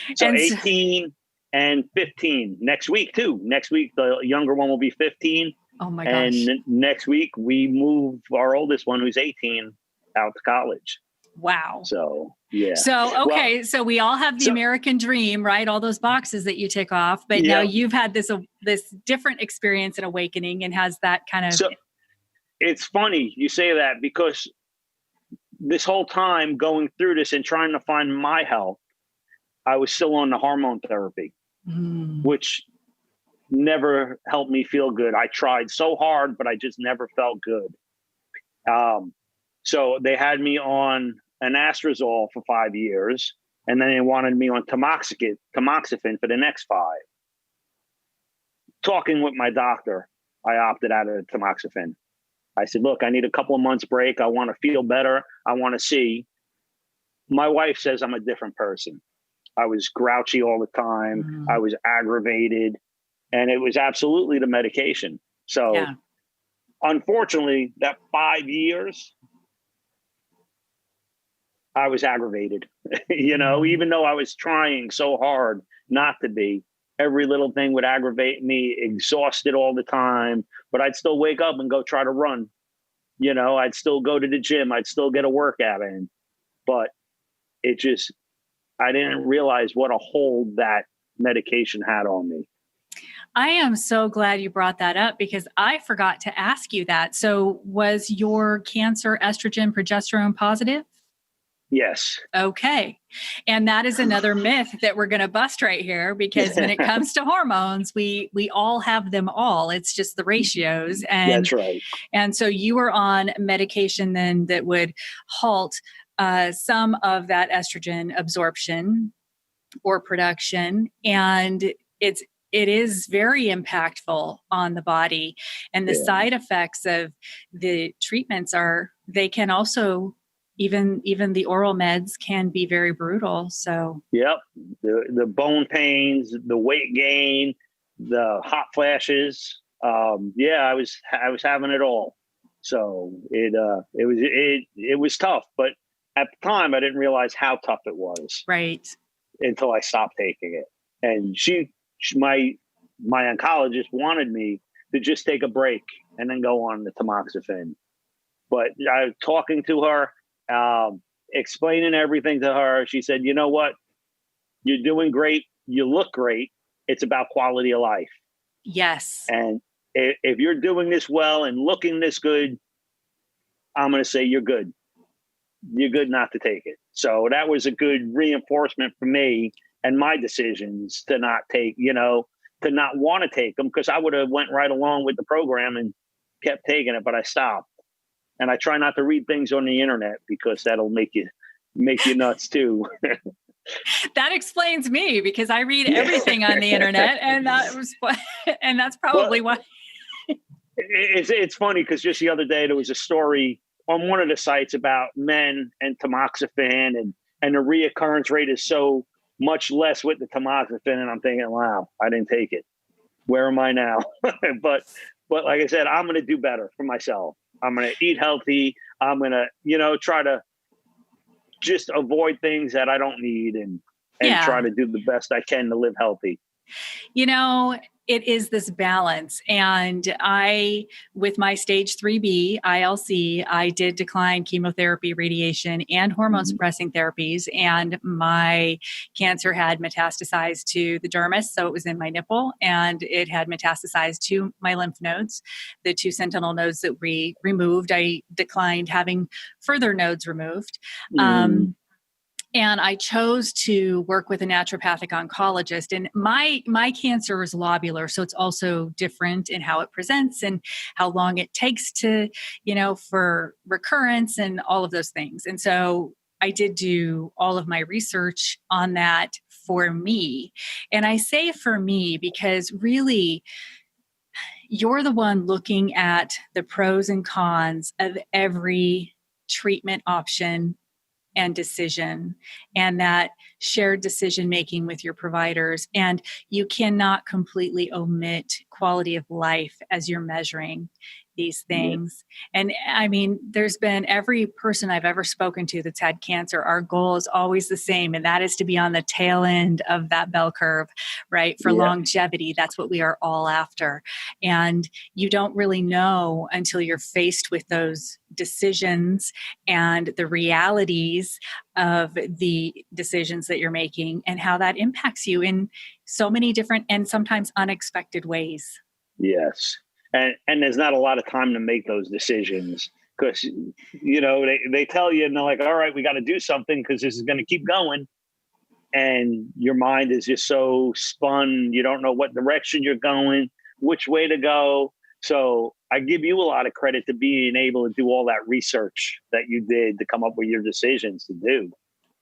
Yeah. So 18 and 15 next week too. Next week, the younger one will be 15. Oh my gosh. And next week we move our oldest one, who's 18, out to college. Wow. So, yeah. So, okay. So we all have the American dream, right? All those boxes that you tick off, but now you've had this different experience and awakening, and has that kind of. So it's funny you say that, because this whole time going through this and trying to find my health, I was still on the hormone therapy, which never helped me feel good. I tried so hard, but I just never felt good. So they had me on an anastrozole for 5 years, and then they wanted me on tamoxifen for the next 5. Talking with my doctor, I opted out of tamoxifen. I said, look, I need a couple of months break. I want to feel better. I want to see. My wife says I'm a different person. I was grouchy all the time. I was aggravated, and it was absolutely the medication. So unfortunately, that 5 years, I was aggravated, even though I was trying so hard not to be. Every little thing would aggravate me, exhausted all the time, but I'd still wake up and go try to run. I'd still go to the gym. I'd still get a workout in, but I didn't realize what a hold that medication had on me. I am so glad you brought that up, because I forgot to ask you that. So was your cancer estrogen, progesterone positive? Yes. Okay. And that is another myth that we're going to bust right here, because when it comes to hormones, we all have them all. It's just the ratios. And that's right. And so you were on medication then that would halt some of that estrogen absorption or production. And it is very impactful on the body. And the side effects of the treatments they can also, even the oral meds can be very brutal. So, yep. The bone pains, the weight gain, the hot flashes. I was having it all. So it was tough, but at the time I didn't realize how tough it was. Right. Until I stopped taking it. And my oncologist wanted me to just take a break and then go on the tamoxifen. But I was talking to her, explaining everything to her. She said, you know what? You're doing great. You look great. It's about quality of life. Yes. And if you're doing this well and looking this good, I'm going to say you're good. You're good not to take it. So that was a good reinforcement for me and my decisions to not take, to not want to take them, because I would have went right along with the program and kept taking it, but I stopped. And I try not to read things on the internet, because that'll make you nuts too. That explains me, because I read everything on the internet, and that's probably why. It's funny, because just the other day there was a story on one of the sites about men and tamoxifen, and the reoccurrence rate is so much less with the tamoxifen. And I'm thinking, wow, I didn't take it. Where am I now? But like I said, I'm going to do better for myself. I'm going to eat healthy. I'm going to, try to just avoid things that I don't need, and try to do the best I can to live healthy. It is this balance. And with my stage 3B ILC, I did decline chemotherapy, radiation, and hormone suppressing therapies. And my cancer had metastasized to the dermis. So it was in my nipple, and it had metastasized to my lymph nodes, the 2 sentinel nodes that we removed. I declined having further nodes removed. And I chose to work with a naturopathic oncologist. And my cancer is lobular, so it's also different in how it presents and how long it takes to, for recurrence and all of those things. And so I did do all of my research on that for me. And I say for me because really, you're the one looking at the pros and cons of every treatment option and decision, and that shared decision making with your providers, and you cannot completely omit quality of life as you're measuring these things. And I mean, there's been every person I've ever spoken to that's had cancer, our goal is always the same, and that is to be on the tail end of that bell curve, right? For longevity, that's what we are all after. And you don't really know until you're faced with those decisions and the realities of the decisions that you're making and how that impacts you in so many different and sometimes unexpected ways. Yes. And there's not a lot of time to make those decisions because, you know, they tell you and they're like, all right, we got to do something because this is going to keep going. And your mind is just so spun. You don't know what direction you're going, which way to go. So I give you a lot of credit to being able to do all that research that you did to come up with your decisions to do,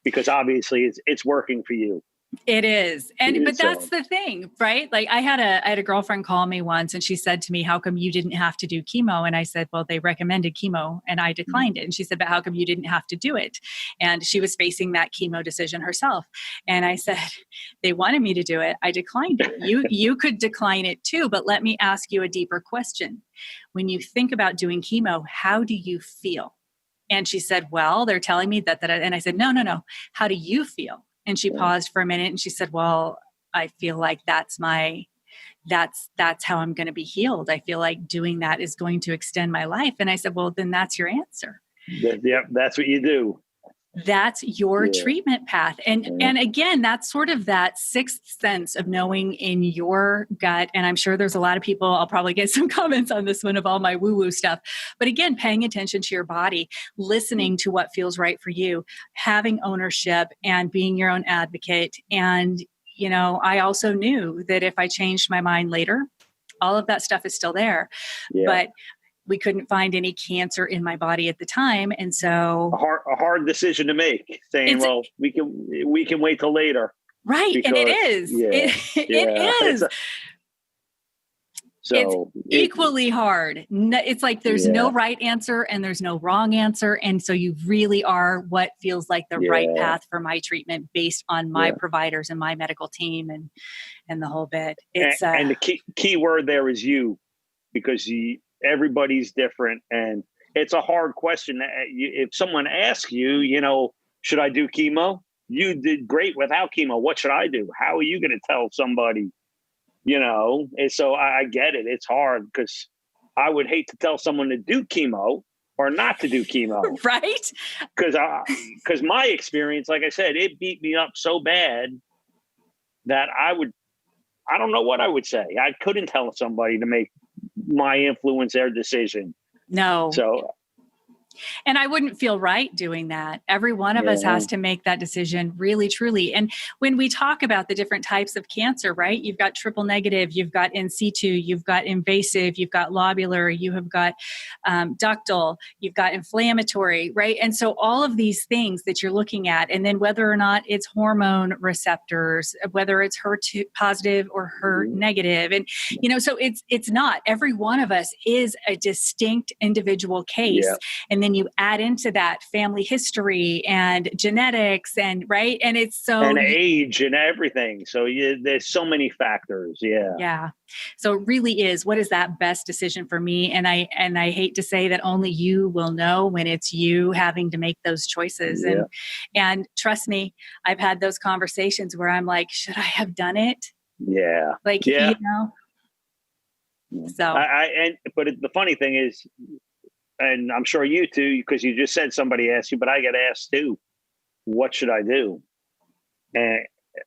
because obviously it's working for you. It is. But that's the thing, right? Like I had a girlfriend call me once and she said to me, how come you didn't have to do chemo? And I said, well, they recommended chemo and I declined it. And she said, but how come you didn't have to do it? And she was facing that chemo decision herself. And I said, they wanted me to do it. I declined it. You could decline it too, but let me ask you a deeper question. When you think about doing chemo, how do you feel? And she said, well, they're telling me that. And I said, no. How do you feel? And she paused for a minute and she said, well, I feel like that's how I'm going to be healed. I feel like doing that is going to extend my life. And I said, well, then that's your answer. Yeah, that's what you do. That's your treatment path. And again, that's sort of that sixth sense of knowing in your gut. And I'm sure there's a lot of people, I'll probably get some comments on this one of all my woo-woo stuff. But again, paying attention to your body, listening to what feels right for you, having ownership and being your own advocate. And, you know, I also knew that if I changed my mind later, all of that stuff is still there. Yeah. But we couldn't find any cancer in my body at the time. And so a hard decision to make, saying, well, we can wait till later. Right. Because, and it is. It is. It's equally hard. It's like there's no right answer and there's no wrong answer. And so you really are what feels like the right path for my treatment based on my providers and my medical team and the whole bit. It's and the key word there is you, because everybody's different. And it's a hard question. If someone asks you, you know, should I do chemo? You did great without chemo. What should I do? How are you going to tell somebody, you know? And so I get it. It's hard because I would hate to tell someone to do chemo or not to do chemo. Right. Because my experience, like I said, it beat me up so bad that I don't know what I would say. I couldn't tell somebody to make my influence their decision. No. So, and I wouldn't feel right doing that. Every one of us has to make that decision really, truly. And when we talk about the different types of cancer, right? You've got triple negative, you've got in situ, you've got invasive, you've got lobular, you have got ductal, you've got inflammatory, right? And so all of these things that you're looking at, and then whether or not it's hormone receptors, whether it's HER2 positive or HER negative. And, you know, so it's not, every one of us is a distinct individual case. Yeah. And then you add into that family history and genetics and right. And it's so. And age and everything. So there's so many factors. Yeah. Yeah. So it really is, what is that best decision for me? And I hate to say that only you will know when it's you having to make those choices. Yeah. And trust me, I've had those conversations where I'm like, should I have done it? Yeah. Like, you know. So but the funny thing is, and I'm sure you too, because you just said somebody asked you, but I get asked too, what should I do? And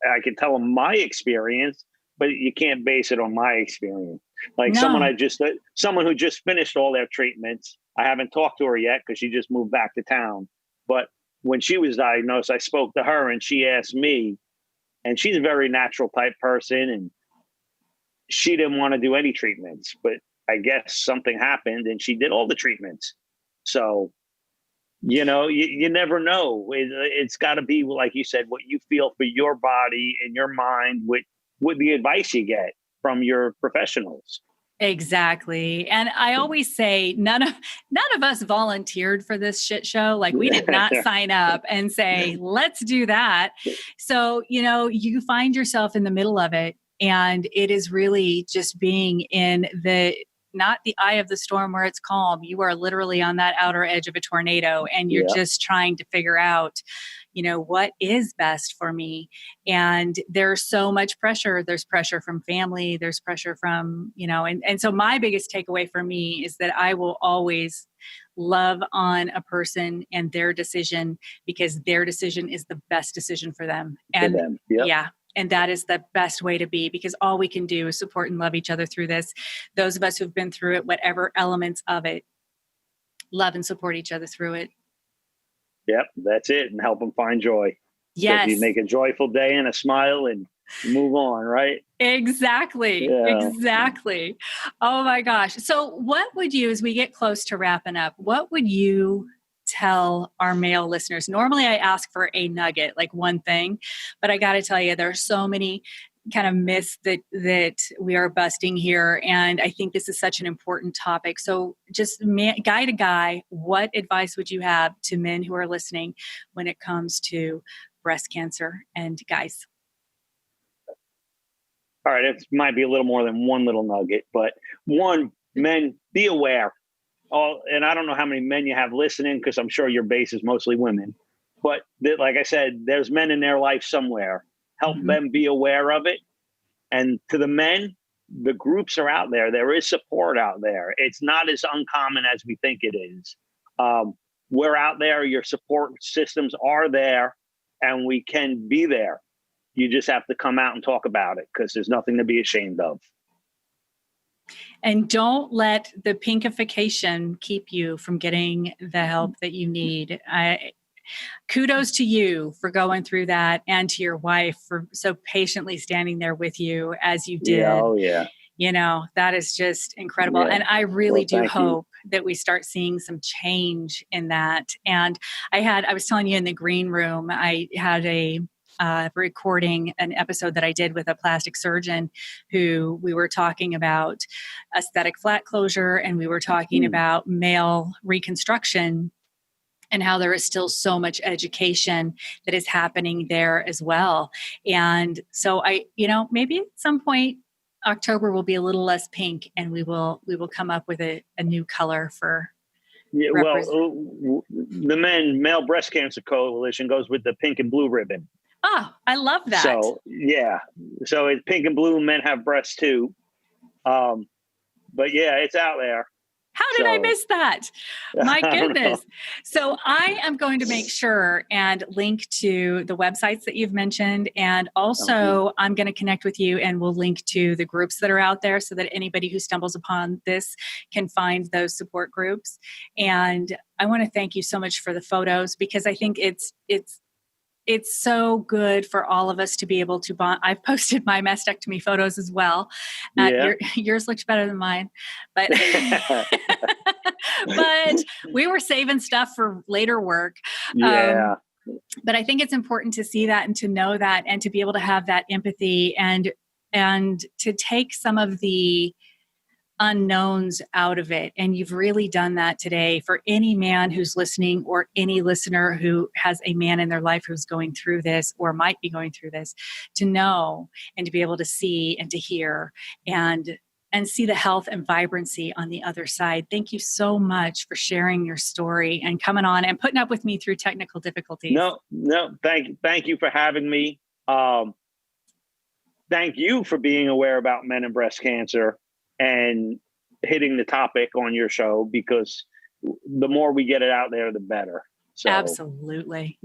I can tell them my experience, but you can't base it on my experience. Like someone who just finished all their treatments. I haven't talked to her yet because she just moved back to town. But when she was diagnosed, I spoke to her and she asked me, and she's a very natural type person. And she didn't want to do any treatments, but I guess something happened and she did all the treatments. So, you know, you never know. It's got to be, like you said, what you feel for your body and your mind with the advice you get from your professionals. Exactly. And I always say none of us volunteered for this shit show. Like we did not sign up and say, let's do that. So, you find yourself in the middle of it, and it is really just being in not the eye of the storm where it's calm. You are literally on that outer edge of a tornado, and you're just trying to figure out, what is best for me. And there's so much pressure. There's pressure from family. There's pressure from, and so my biggest takeaway for me is that I will always love on a person and their decision, because their decision is the best decision for them. And yeah. And that is the best way to be, because all we can do is support and love each other through this. Those of us who've been through it, whatever elements of it, love and support each other through it. Yep, that's it. And help them find joy. Yes. You make a joyful day and a smile and move on, right? Exactly. Yeah. Exactly. Oh my gosh. So what would you, as we get close to wrapping up, what would you tell our male listeners? Normally I ask for a nugget, like one thing, but I got to tell you, there are so many kind of myths that we are busting here. And I think this is such an important topic. So just guy to guy, what advice would you have to men who are listening when it comes to breast cancer and guys? All right. It might be a little more than one little nugget, but one, men, be aware. And I don't know how many men you have listening, because I'm sure your base is mostly women. But like I said, there's men in their life somewhere. Help them be aware of it. And to the men, the groups are out there. There is support out there. It's not as uncommon as we think it is. We're out there. Your support systems are there, and we can be there. You just have to come out and talk about it, because there's nothing to be ashamed of. And don't let the pinkification keep you from getting the help that you need. Kudos to you for going through that, and to your wife for so patiently standing there with you as you did. Yeah, oh, yeah. That is just incredible. Yeah. And I really do hope that we start seeing some change in that. And I was telling you in the green room, I had a recording an episode that I did with a plastic surgeon who we were talking about aesthetic flat closure, and we were talking about male reconstruction, and how there is still so much education that is happening there as well. And so maybe at some point, October will be a little less pink, and we will come up with a new color for. Yeah, well, the Male Breast Cancer Coalition goes with the pink and blue ribbon. Oh, I love that. So yeah, so it's pink and blue. Men have breasts too. But yeah, it's out there. How did I miss that? My goodness. So I am going to make sure and link to the websites that you've mentioned. And also I'm going to connect with you, and we'll link to the groups that are out there, so that anybody who stumbles upon this can find those support groups. And I want to thank you so much for the photos, because I think it's so good for all of us to be able to bond. I've posted my mastectomy photos as well. Yours looks better than mine, but but we were saving stuff for later work. Yeah. But I think it's important to see that, and to know that, and to be able to have that empathy, and to take some of the unknowns out of it. And you've really done that today for any man who's listening, or any listener who has a man in their life who's going through this, or might be going through this, to know and to be able to see and to hear and see the health and vibrancy on the other side. Thank you so much for sharing your story and coming on and putting up with me through technical difficulties. No, thank you for having me. Thank you for being aware about men and breast cancer and hitting the topic on your show, because the more we get it out there, the better. So, absolutely.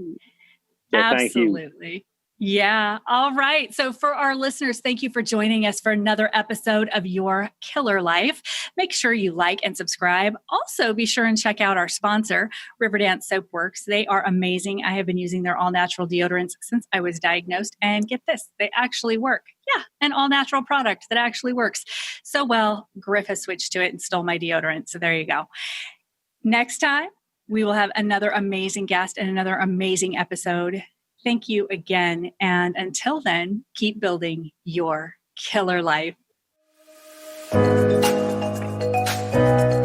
Thank you. Yeah. All right. So for our listeners, thank you for joining us for another episode of Your Killer Life. Make sure you like and subscribe. Also, be sure and check out our sponsor, Riverdance Soap Works. They are amazing. I have been using their all-natural deodorants since I was diagnosed. And get this, they actually work. Yeah, an all-natural product that actually works. So well, Griff has switched to it and stole my deodorant. So there you go. Next time, we will have another amazing guest and another amazing episode. Thank you again. And until then, keep building your killer life. you.